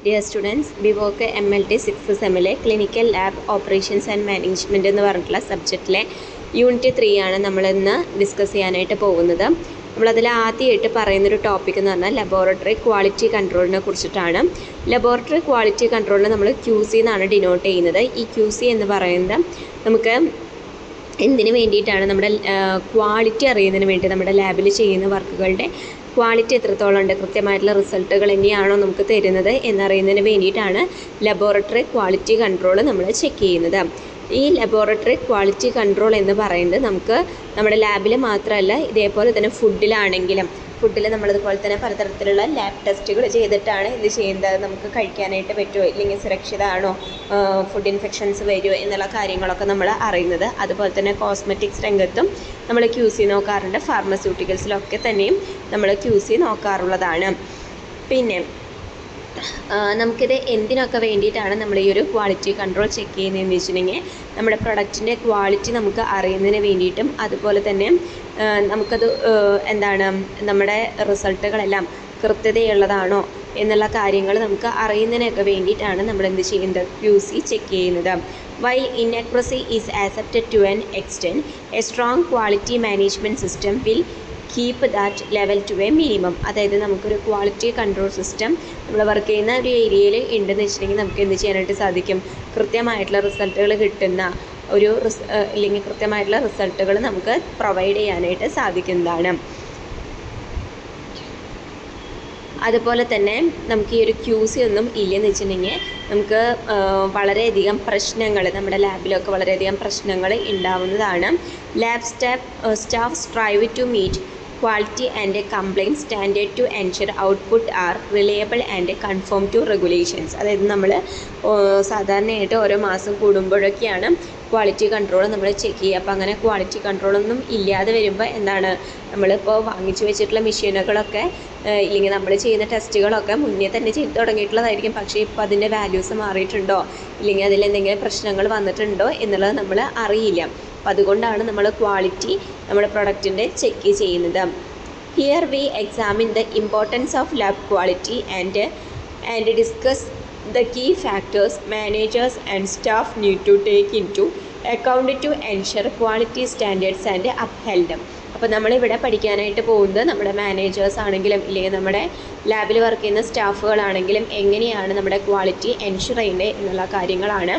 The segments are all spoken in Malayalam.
Dear students, BVoc MLT 6th സെമ്മിലെ clinical lab operations and management എന്ന് പറഞ്ഞിട്ടുള്ള സബ്ജക്റ്റിലെ യൂണിറ്റ് 3 ആണ് നമ്മളിന്ന് ഡിസ്കസ് ചെയ്യാനായിട്ട് പോകുന്നത്. നമ്മളതിൽ ആദ്യമായിട്ട് പറയുന്നൊരു ടോപ്പിക് എന്ന് പറഞ്ഞാൽ ലബോറട്ടറി ക്വാളിറ്റി കൺട്രോളിനെ കുറിച്ചിട്ടാണ്. ലബോറട്ടറി ക്വാളിറ്റി കൺട്രോളിനെ നമ്മൾ QC എന്നാണ് ഡിനോട്ട് ചെയ്യുന്നത്. ഈ QC എന്ന് പറയുന്നത് നമുക്ക് എന്തിനു വേണ്ടിയിട്ടാണ്? നമ്മുടെ ക്വാളിറ്റി അറിയുന്നതിന് വേണ്ടി, നമ്മുടെ ലാബിൽ ചെയ്യുന്ന വർക്കുകളുടെ ക്വാളിറ്റി എത്രത്തോളം ഉണ്ട്, കൃത്യമായിട്ടുള്ള റിസൾട്ടുകൾ തന്നെയാണോ നമുക്ക് തരുന്നത് എന്നറിയുന്നതിന് വേണ്ടിയിട്ടാണ് ലബോറട്ടറി ക്വാളിറ്റി കൺട്രോൾ നമ്മൾ ചെക്ക് ചെയ്യുന്നത്. ഈ ലബോറട്ടറി ക്വാളിറ്റി കൺട്രോൾ എന്ന് പറയുന്നത് നമുക്ക് നമ്മുടെ ലാബിൽ മാത്രമല്ല, ഇതേപോലെ തന്നെ ഫുഡിൽ നമ്മളിതുപോലെ തന്നെ പലതരത്തിലുള്ള ലാബ് ടെസ്റ്റുകൾ ചെയ്തിട്ടാണ് ഇത് ചെയ്യുന്നത്. നമുക്ക് കഴിക്കാനായിട്ട് പറ്റുമോ, ഇല്ലെങ്കിൽ സുരക്ഷിതമാണോ, ഫുഡ് ഇൻഫെക്ഷൻസ് വരുമോ എന്നുള്ള കാര്യങ്ങളൊക്കെ നമ്മൾ അറിയുന്നത്. അതുപോലെ തന്നെ കോസ്മെറ്റിക്സ് രംഗത്തും നമ്മൾ QC നോക്കാറുണ്ട്, ഫാർമസ്യൂട്ടിക്കൽസിലൊക്കെ തന്നെയും നമ്മൾ QC നോക്കാറുള്ളതാണ്. പിന്നെ നമുക്കിത് എന്തിനൊക്കെ വേണ്ടിയിട്ടാണ് നമ്മൾ ഈ ഒരു ക്വാളിറ്റി കൺട്രോൾ ചെക്ക് ചെയ്യുന്നതെന്ന് വെച്ചിട്ടുണ്ടെങ്കിൽ, നമ്മുടെ പ്രൊഡക്റ്റിൻ്റെ ക്വാളിറ്റി നമുക്ക് അറിയുന്നതിന് വേണ്ടിയിട്ടും, അതുപോലെ തന്നെ നമുക്കത് നമ്മുടെ റിസൾട്ടുകളെല്ലാം കൃത്യതയുള്ളതാണോ എന്നുള്ള കാര്യങ്ങൾ നമുക്ക് അറിയുന്നതിനൊക്കെ വേണ്ടിയിട്ടാണ് നമ്മൾ എന്ത് ചെയ്യുന്നത്, QC ചെക്ക് ചെയ്യുന്നത്. While inaccuracy is accepted to an extent, a strong quality management system will keep that level two A minimum. അതായത് നമുക്കൊരു ക്വാളിറ്റി കൺട്രോൾ സിസ്റ്റം നമ്മൾ വർക്ക് ചെയ്യുന്ന ഒരു ഏരിയയിൽ ഉണ്ടെന്ന് വെച്ചിട്ടുണ്ടെങ്കിൽ നമുക്ക് എന്ത് ചെയ്യാനായിട്ട് സാധിക്കും? കൃത്യമായിട്ടുള്ള റിസൾട്ടുകൾ കിട്ടുന്ന ഇല്ലെങ്കിൽ കൃത്യമായിട്ടുള്ള റിസൾട്ടുകൾ നമുക്ക് പ്രൊവൈഡ് ചെയ്യാനായിട്ട് സാധിക്കുന്നതാണ്. അതുപോലെ തന്നെ നമുക്ക് ഈ ഒരു QC ഒന്നും ഇല്ലെന്ന് വെച്ചിട്ടുണ്ടെങ്കിൽ നമുക്ക് വളരെയധികം പ്രശ്നങ്ങൾ, നമ്മുടെ ലാബിലൊക്കെ വളരെയധികം പ്രശ്നങ്ങൾ ഉണ്ടാവുന്നതാണ്. Lab staff strive to meet quality and complaint standard to ensure output are reliable and conform to regulations. അതായത് നമ്മൾ സാധാരണയായിട്ട് ഓരോ മാസം കൂടുമ്പോഴൊക്കെയാണ് ക്വാളിറ്റി കൺട്രോൾ നമ്മൾ ചെക്ക് ചെയ്യുക. അപ്പോൾ അങ്ങനെ ക്വാളിറ്റി കൺട്രോളൊന്നും ഇല്ലാതെ വരുമ്പോൾ നമ്മളിപ്പോൾ വാങ്ങിച്ചു വെച്ചിട്ടുള്ള മെഷീനുകളൊക്കെ ഇല്ലെങ്കിൽ നമ്മൾ ചെയ്യുന്ന ടെസ്റ്റുകളൊക്കെ മുന്നേ തന്നെ ചെയ്ത് തുടങ്ങിയിട്ടുള്ളതായിരിക്കും. പക്ഷേ ഇപ്പോൾ അതിൻ്റെ വാല്യൂസ് മാറിയിട്ടുണ്ടോ, ഇല്ലെങ്കിൽ അതിലെന്തെങ്കിലും പ്രശ്നങ്ങൾ വന്നിട്ടുണ്ടോ എന്നുള്ളത് നമ്മൾ അറിയില്ല. അപ്പോൾ അതുകൊണ്ടാണ് നമ്മൾ ക്വാളിറ്റി നമ്മുടെ പ്രൊഡക്റ്റിൻ്റെ ചെക്ക് ചെയ്യുന്നത്. Here we examine the importance of lab quality and discuss the key factors managers and staff need to take into account to ensure quality standards and upheld. അപ്പോൾ നമ്മളിവിടെ പഠിക്കാനായിട്ട് പോകുന്നത് നമ്മുടെ മാനേജേഴ്സ് ആണെങ്കിലും ഇല്ലെങ്കിൽ നമ്മുടെ ലാബിൽ വർക്ക് ചെയ്യുന്ന സ്റ്റാഫുകളാണെങ്കിലും എങ്ങനെയാണ് നമ്മുടെ ക്വാളിറ്റി എൻഷുർ ചെയ്യേണ്ടത് എന്നുള്ള കാര്യങ്ങളാണ്.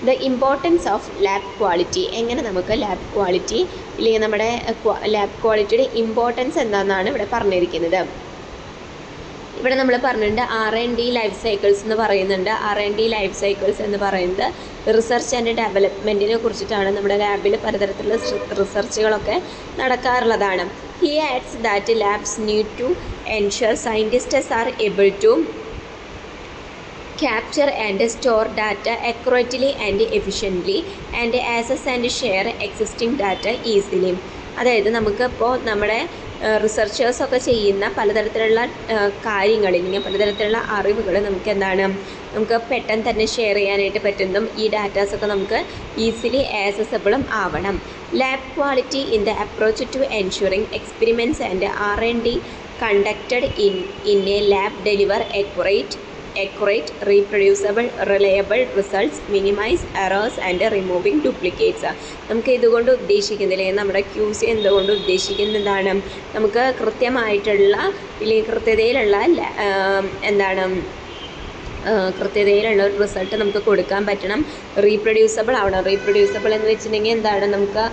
The importance of lab quality, എങ്ങനെ നമുക്ക് ലാബ് ക്വാളിറ്റി ഇല്ലെങ്കിൽ നമ്മുടെ ലാബ് ക്വാളിറ്റിയുടെ ഇമ്പോർട്ടൻസ് എന്താണെന്നാണ് ഇവിടെ പറഞ്ഞിരിക്കുന്നത്. ഇവിടെ നമ്മൾ പറഞ്ഞിട്ടുണ്ട് R&D ലൈഫ് സൈക്കിൾസ് എന്ന് പറയുന്നുണ്ട്. R&D ലൈഫ് സൈക്കിൾസ് എന്ന് പറയുന്നത് റിസർച്ച് ആൻഡ് ഡെവലപ്മെൻറ്റിനെ കുറിച്ചിട്ടാണ്. നമ്മുടെ ലാബിൽ പലതരത്തിലുള്ള റിസർച്ചുകളൊക്കെ നടക്കാറുള്ളതാണ്. He adds that labs need to ensure scientists are able to capture and store data accurately and efficiently and access and share existing data easily. അതായത് നമുക്കിപ്പോൾ നമ്മുടെ റിസർച്ചേഴ്സൊക്കെ ചെയ്യുന്ന പലതരത്തിലുള്ള കാര്യങ്ങൾ, ഇല്ലെങ്കിൽ പലതരത്തിലുള്ള അറിവുകൾ നമുക്ക് പെട്ടെന്ന് തന്നെ ഷെയർ ചെയ്യാനായിട്ട് പറ്റുന്നതും ഈ ഡാറ്റാസൊക്കെ നമുക്ക് ഈസിലി ആക്സസബിളും ആവണം. Lab quality in the approach to ensuring experiments and R&D conducted in a lab deliver accurate, reproducible, reliable results, minimize errors and removing duplicates. നമുക്ക് ഇതുകൊണ്ട് ഉദ്ദേശിക്കുന്നില്ലേ, നമ്മുടെ QC എന്തുകൊണ്ട് ഉദ്ദേശിക്കുന്നതാണ്? നമുക്ക് കൃത്യമായിട്ടുള്ള ഇല്ലെങ്കിൽ കൃത്യതയിലുള്ള ഒരു റിസൾട്ട് നമുക്ക് കൊടുക്കാൻ പറ്റണം. റീപ്രൊഡ്യൂസബിൾ ആവണം. റീപ്രൊഡ്യൂസബിൾ എന്ന് വെച്ചിട്ടുണ്ടെങ്കിൽ നമുക്ക്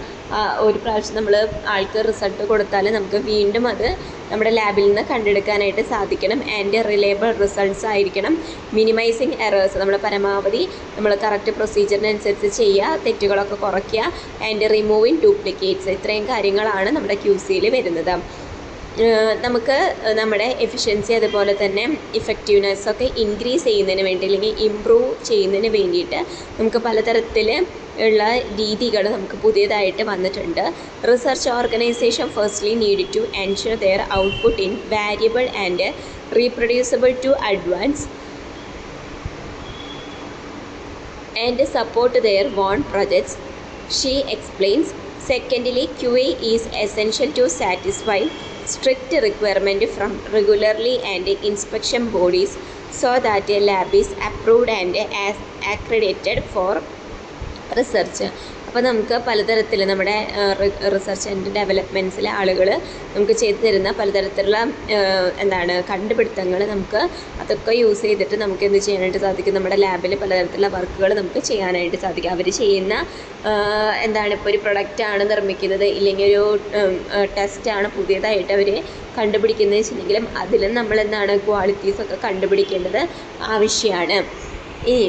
ഒരു പ്രാവശ്യം നമ്മൾ ആൾക്ക് റിസൾട്ട് കൊടുത്താൽ നമുക്ക് വീണ്ടും അത് നമ്മുടെ ലാബിൽ നിന്ന് കണ്ടെടുക്കാനായിട്ട് സാധിക്കണം. ആൻഡ് റിലയബിൾ റിസൾട്ട്സ് ആയിരിക്കണം. മിനിമൈസിങ് എറേഴ്സ്, നമ്മൾ പരമാവധി നമ്മൾ കറക്റ്റ് പ്രൊസീജിയറിനനുസരിച്ച് ചെയ്യുക, തെറ്റുകളൊക്കെ കുറയ്ക്കുക. ആൻഡ് റിമൂവിങ് ഡ്യൂപ്ലിക്കേറ്റ്സ്, ഇത്രയും കാര്യങ്ങളാണ് നമ്മുടെ QCയിൽ വരുന്നത്. നമുക്ക് നമ്മുടെ എഫിഷ്യൻസി അതുപോലെ തന്നെ ഇഫക്റ്റീവ്നെസ്സൊക്കെ ഇൻക്രീസ് ചെയ്യുന്നതിന് വേണ്ടി അല്ലെങ്കിൽ ഇംപ്രൂവ് ചെയ്യുന്നതിന് വേണ്ടിയിട്ട് നമുക്ക് പലതരത്തിൽ ഉള്ള രീതികൾ നമുക്ക് പുതിയതായിട്ട് വന്നിട്ടുണ്ട്. Research organisation firstly need to ensure their output invariable and reproducible to advance and support their own projects, she explains. Secondly, QA is essential to satisfy strict requirement from regularly and inspection bodies so that a lab is approved and as accredited for research. അപ്പോൾ നമുക്ക് പലതരത്തിൽ നമ്മുടെ റിസർച്ച് ആൻഡ് ഡെവലപ്മെൻറ്റ്സിലെ ആളുകൾ നമുക്ക് ചെയ്തു തരുന്ന പലതരത്തിലുള്ള കണ്ടുപിടുത്തങ്ങൾ നമുക്ക് അതൊക്കെ യൂസ് ചെയ്തിട്ട് നമുക്ക് എന്ത് ചെയ്യാനായിട്ട് സാധിക്കും, നമ്മുടെ ലാബിൽ പലതരത്തിലുള്ള വർക്കുകൾ നമുക്ക് ചെയ്യാനായിട്ട് സാധിക്കും. അവർ ചെയ്യുന്ന ഇപ്പോൾ ഒരു പ്രൊഡക്റ്റാണ് നിർമ്മിക്കുന്നത്, ഇല്ലെങ്കിൽ ഒരു ടെസ്റ്റാണ് പുതിയതായിട്ട് അവർ കണ്ടുപിടിക്കുന്നത് വെച്ചിട്ടുണ്ടെങ്കിലും അതിലും നമ്മൾ ക്വാളിറ്റീസൊക്കെ കണ്ടുപിടിക്കേണ്ടത് ആവശ്യമാണ്. ഇനി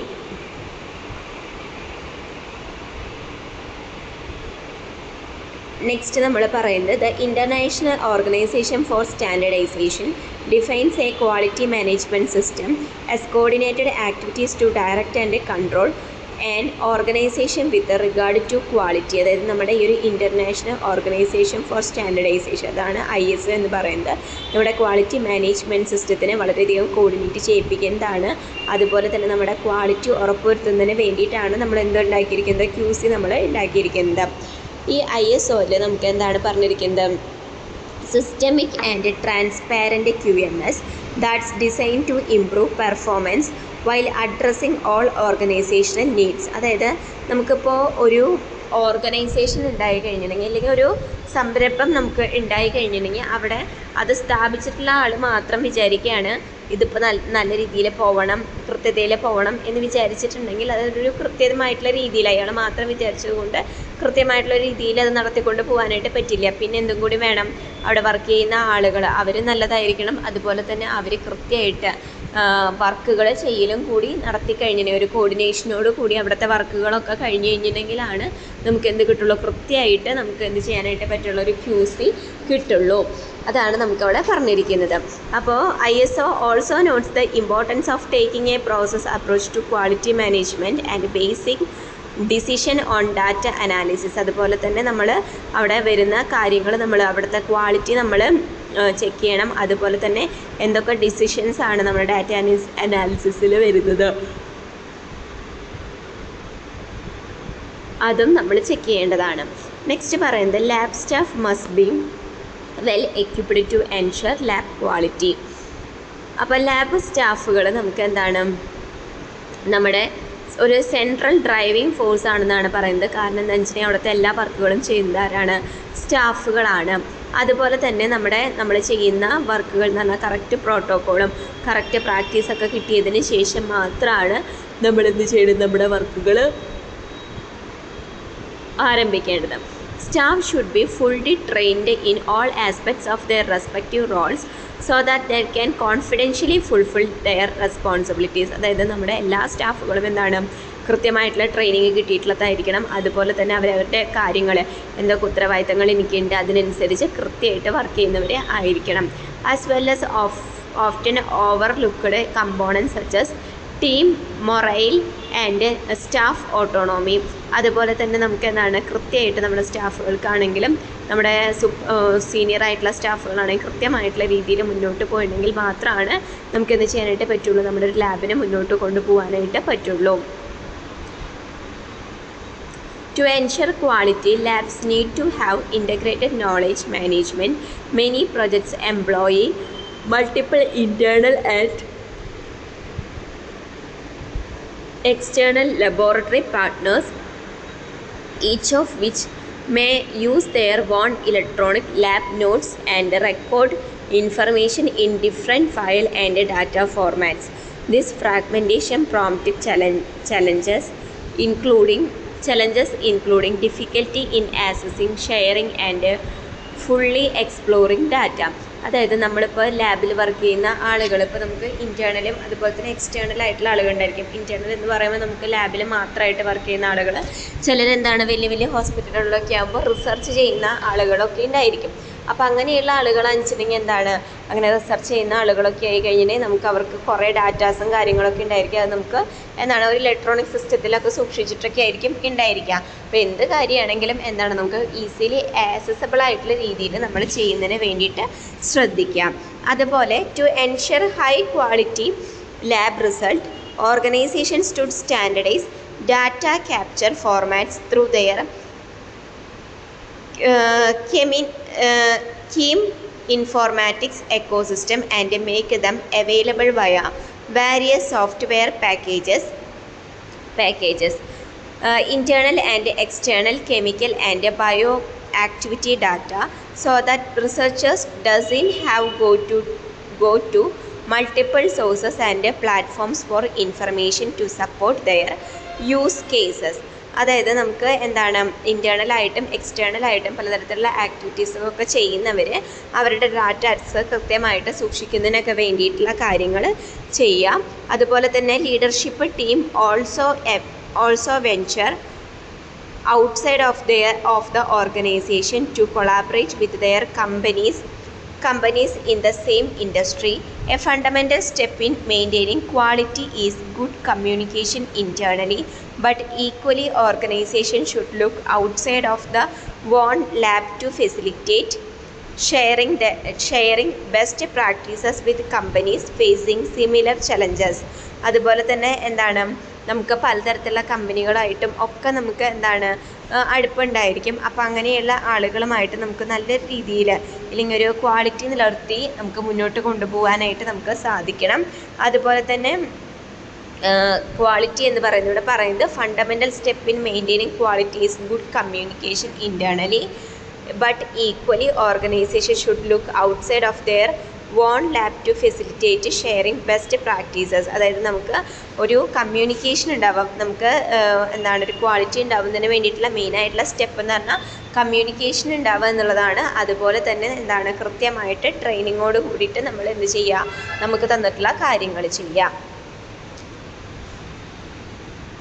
നെക്സ്റ്റ് നമ്മൾ പറയുന്നത് the international organisation for standardisation defines a quality management system as coordinated activities to direct and control and organisation with regard to quality. അതായത് നമ്മുടെ ഈ ഒരു ഇൻ്റർനാഷണൽ ഓർഗനൈസേഷൻ ഫോർ സ്റ്റാൻഡർഡൈസേഷൻ, അതാണ് ISO എന്ന് പറയുന്നത്. നമ്മുടെ ക്വാളിറ്റി മാനേജ്മെൻറ്റ് സിസ്റ്റത്തിനെ വളരെയധികം കോർഡിനേറ്റ് ചെയ്യിപ്പിക്കുന്നതാണ്. അതുപോലെ തന്നെ നമ്മുടെ ക്വാളിറ്റി ഉറപ്പുവരുത്തുന്നതിന് വേണ്ടിയിട്ടാണ് നമ്മൾ ഉണ്ടാക്കിയിരിക്കുന്നത്, QC നമ്മൾ ഉണ്ടാക്കിയിരിക്കുന്നത്. ഈ ISOയിൽ നമുക്ക് എന്താണ് പറഞ്ഞിരിക്കുന്നത്, systemic and transparent QMS that's design to improve performance while addressing all organisational needs. അതായത് നമുക്കിപ്പോൾ ഒരു ഓർഗനൈസേഷൻ ഉണ്ടായി കഴിഞ്ഞിട്ടുണ്ടെങ്കിൽ, അല്ലെങ്കിൽ ഒരു സംരംഭം നമുക്ക് ഉണ്ടായി കഴിഞ്ഞിട്ടുണ്ടെങ്കിൽ അവിടെ അത് സ്ഥാപിച്ചിട്ടുള്ള ആൾ മാത്രം വിചാരിക്കുകയാണ് ഇതിപ്പോൾ നല്ല രീതിയിൽ പോകണം, കൃത്യതയിൽ പോകണം എന്ന് വിചാരിച്ചിട്ടുണ്ടെങ്കിൽ അതൊരു കൃത്യമായിട്ടുള്ള രീതിയിൽ അയാൾ മാത്രം വിചാരിച്ചതുകൊണ്ട് കൃത്യമായിട്ടുള്ള രീതിയിൽ അത് നടത്തിക്കൊണ്ട് പോകാനായിട്ട് പറ്റില്ല. പിന്നെ എന്തും കൂടി വേണം, അവിടെ വർക്ക് ചെയ്യുന്ന ആളുകൾ അവർ നല്ലതായിരിക്കണം. അതുപോലെ തന്നെ അവർ കൃത്യമായിട്ട് വർക്കുകൾ ചെയ്യലും കൂടി നടത്തി കഴിഞ്ഞിട്ടുണ്ടെങ്കിൽ, ഒരു കോർഡിനേഷനോട് കൂടി അവിടുത്തെ വർക്കുകളൊക്കെ കഴിഞ്ഞ് കഴിഞ്ഞിട്ടുണ്ടെങ്കിലാണ് നമുക്ക് എന്ത് കിട്ടുള്ളൂ, കൃത്യമായിട്ട് നമുക്ക് എന്ത് ചെയ്യാനായിട്ട് പറ്റുള്ളൂ, ഒരു QC കിട്ടുള്ളൂ. അതാണ് നമുക്കവിടെ പറഞ്ഞിരിക്കുന്നത്. അപ്പോൾ ISO also notes the importance of taking a process approach to quality management and basic decision on data analysis. അതുപോലെ തന്നെ നമ്മൾ അവിടെ വരുന്ന കാര്യങ്ങൾ, നമ്മൾ അവിടുത്തെ ക്വാളിറ്റി നമ്മൾ ചെക്ക് ചെയ്യണം. അതുപോലെ തന്നെ എന്തൊക്കെ ഡിസിഷൻസ് ആണ് നമ്മുടെ ഡാറ്റ അനാലിസിസിൽ വരുന്നത് അതും നമ്മൾ ചെക്ക് ചെയ്യേണ്ടതാണ്. നെക്സ്റ്റ് പറയുന്നത് lab staff must be well equipped to ensure lab quality. അപ്പോൾ ലാബ് സ്റ്റാഫുകൾ നമുക്ക് നമ്മുടെ ഒരു സെൻട്രൽ ഡ്രൈവിംഗ് ഫോഴ്സ് ആണെന്നാണ് പറയുന്നത്. കാരണം എന്താണെന്ന് വെച്ചിട്ടുണ്ടെങ്കിൽ അവിടുത്തെ എല്ലാ വർക്കുകളും ചെയ്യുന്നത് ആരാണ്, സ്റ്റാഫുകളാണ്. അതുപോലെ തന്നെ നമ്മൾ ചെയ്യുന്ന വർക്കുകൾ എന്ന് പറഞ്ഞാൽ കറക്റ്റ് പ്രോട്ടോക്കോളും കറക്റ്റ് പ്രാക്ടീസൊക്കെ കിട്ടിയതിന് ശേഷം മാത്രമാണ് നമ്മൾ എന്ത് ചെയ്യേണ്ടത്, നമ്മുടെ വർക്കുകൾ ആരംഭിക്കേണ്ടത്. Staff should be fully trained in all aspects of their respective roles so that they can confidentially fulfill their responsibilities. അതായത് നമ്മുടെ എല്ലാ സ്റ്റാഫുകളും കൃത്യമായിട്ടുള്ള ട്രെയിനിങ് കിട്ടിയിട്ടുള്ളതായിരിക്കണം. അതുപോലെ തന്നെ അവരവരുടെ കാര്യങ്ങൾ എന്തൊക്കെ ഉത്തരവാദിത്തങ്ങൾ എനിക്കുണ്ട് അതിനനുസരിച്ച് കൃത്യമായിട്ട് വർക്ക് ചെയ്യുന്നവരെ ആയിരിക്കണം. As well as often overlooked components such as team morale and staff autonomy. അതുപോലെ തന്നെ നമുക്ക് കൃത്യമായിട്ട് നമ്മുടെ സ്റ്റാഫുകൾക്കാണെങ്കിലും നമ്മുടെ സീനിയർ ആയിട്ടുള്ള സ്റ്റാഫുകളാണെങ്കിൽ കൃത്യമായിട്ടുള്ള രീതിയിൽ മുന്നോട്ട് പോയിട്ടുണ്ടെങ്കിൽ മാത്രമാണ് നമുക്ക് എന്ത് ചെയ്യാനായിട്ട് പറ്റുള്ളൂ, നമ്മുടെ ഒരു ലാബിനെ മുന്നോട്ട് കൊണ്ടുപോകാനായിട്ട് പറ്റുള്ളൂ. To ensure quality, labs need to have integrated knowledge management. Many projects employ multiple internal and external laboratory partners, each of which may use their own electronic lab notes and record information in different file and data formats. This fragmentation prompted challenges including difficulty in accessing, sharing and fully exploring data. അതായത് നമ്മളിപ്പോൾ ലാബിൽ വർക്ക് ചെയ്യുന്ന ആളുകൾ, ഇപ്പോൾ നമുക്ക് ഇൻറ്റേർണലും അതുപോലെ തന്നെ എക്സ്റ്റേണൽ ആയിട്ടുള്ള ആളുകളുണ്ടായിരിക്കും. ഇൻറ്റേർണൽ എന്ന് പറയുമ്പോൾ നമുക്ക് ലാബിൽ മാത്രമായിട്ട് വർക്ക് ചെയ്യുന്ന ആളുകൾ, ചിലരെന്താണ് വലിയ വലിയ ഹോസ്പിറ്റലുകളിലൊക്കെ ആകുമ്പോൾ റിസർച്ച് ചെയ്യുന്ന ആളുകളൊക്കെ ഉണ്ടായിരിക്കും. അപ്പോൾ അങ്ങനെയുള്ള ആളുകളെന്ന് വെച്ചിട്ടുണ്ടെങ്കിൽ അങ്ങനെ റിസർച്ച് ചെയ്യുന്ന ആളുകളൊക്കെ ആയി കഴിഞ്ഞിട്ടുണ്ടെങ്കിൽ നമുക്ക് അവർക്ക് കുറേ ഡാറ്റാസും കാര്യങ്ങളൊക്കെ ഉണ്ടായിരിക്കും. അത് നമുക്ക് ഒരു ഇലക്ട്രോണിക് സിസ്റ്റത്തിലൊക്കെ സൂക്ഷിച്ചിട്ടൊക്കെ ആയിരിക്കും ഉണ്ടായിരിക്കുക. അപ്പോൾ എന്ത് കാര്യമാണെങ്കിലും നമുക്ക് ഈസിലി ആക്സസിബിൾ ആയിട്ടുള്ള രീതിയിൽ നമ്മൾ ചെയ്യുന്നതിന് വേണ്ടിയിട്ട് ശ്രദ്ധിക്കാം. അതുപോലെ to ensure high quality lab result, organisations to standardise data capture formats through their key informatics ecosystem and make them available via various software packages, internal and external chemical and bioactivity data, so that researchers doesn't have go to multiple sources and platforms for information to support their use cases. അതായത് നമുക്ക് എന്താണ് ഇൻറ്റേർണലായിട്ടും എക്സ്റ്റേണലായിട്ടും പലതരത്തിലുള്ള ആക്ടിവിറ്റീസൊക്കെ ചെയ്യുന്നവർ അവരുടെ ഡാറ്റാസ് കൃത്യമായിട്ട് സൂക്ഷിക്കുന്നതിനൊക്കെ വേണ്ടിയിട്ടുള്ള കാര്യങ്ങൾ ചെയ്യാം. അതുപോലെ തന്നെ leadership team also venture outside of the organization to collaborate with their companies in the same industry. A fundamental step in maintaining quality is good communication internally, but equally organization should look outside of the one lab to facilitate sharing best practices with companies facing similar challenges. അതുപോലെ തന്നെ എന്താണ് നമുക്ക് പലതരത്തിലുള്ള കമ്പനികളായിട്ടും ഒക്കെ നമുക്ക് എന്താണ് അടുപ്പുണ്ടായിരിക്കും. അപ്പോൾ അങ്ങനെയുള്ള ആളുകളുമായിട്ട് നമുക്ക് നല്ല രീതിയിൽ അല്ലെങ്കിൽ ഒരു ക്വാളിറ്റി നിലനിർത്തി നമുക്ക് മുന്നോട്ട് കൊണ്ടുപോകാനായിട്ട് നമുക്ക് സാധിക്കണം. അതുപോലെ തന്നെ ക്വാളിറ്റി എന്ന് പറയുന്നത് fundamental step in maintaining quality is good communication internally, but equally organisation should look outside of their own lab to facilitate sharing best practices. അതായത് നമുക്ക് ഒരു കമ്മ്യൂണിക്കേഷൻ ഉണ്ടാവാം, നമുക്ക് എന്താണ് ഒരു ക്വാളിറ്റി ഉണ്ടാവുന്നതിന് വേണ്ടിയിട്ടുള്ള മെയിനായിട്ടുള്ള സ്റ്റെപ്പ് എന്ന് പറഞ്ഞാൽ കമ്മ്യൂണിക്കേഷൻ ഉണ്ടാവുക എന്നുള്ളതാണ്. അതുപോലെ തന്നെ എന്താണ് കൃത്യമായിട്ട് ട്രെയിനിങ്ങോട് കൂടിയിട്ട് നമ്മൾ എന്ത് ചെയ്യുക, നമുക്ക് തന്നിട്ടുള്ള കാര്യങ്ങൾ ചെയ്യുക.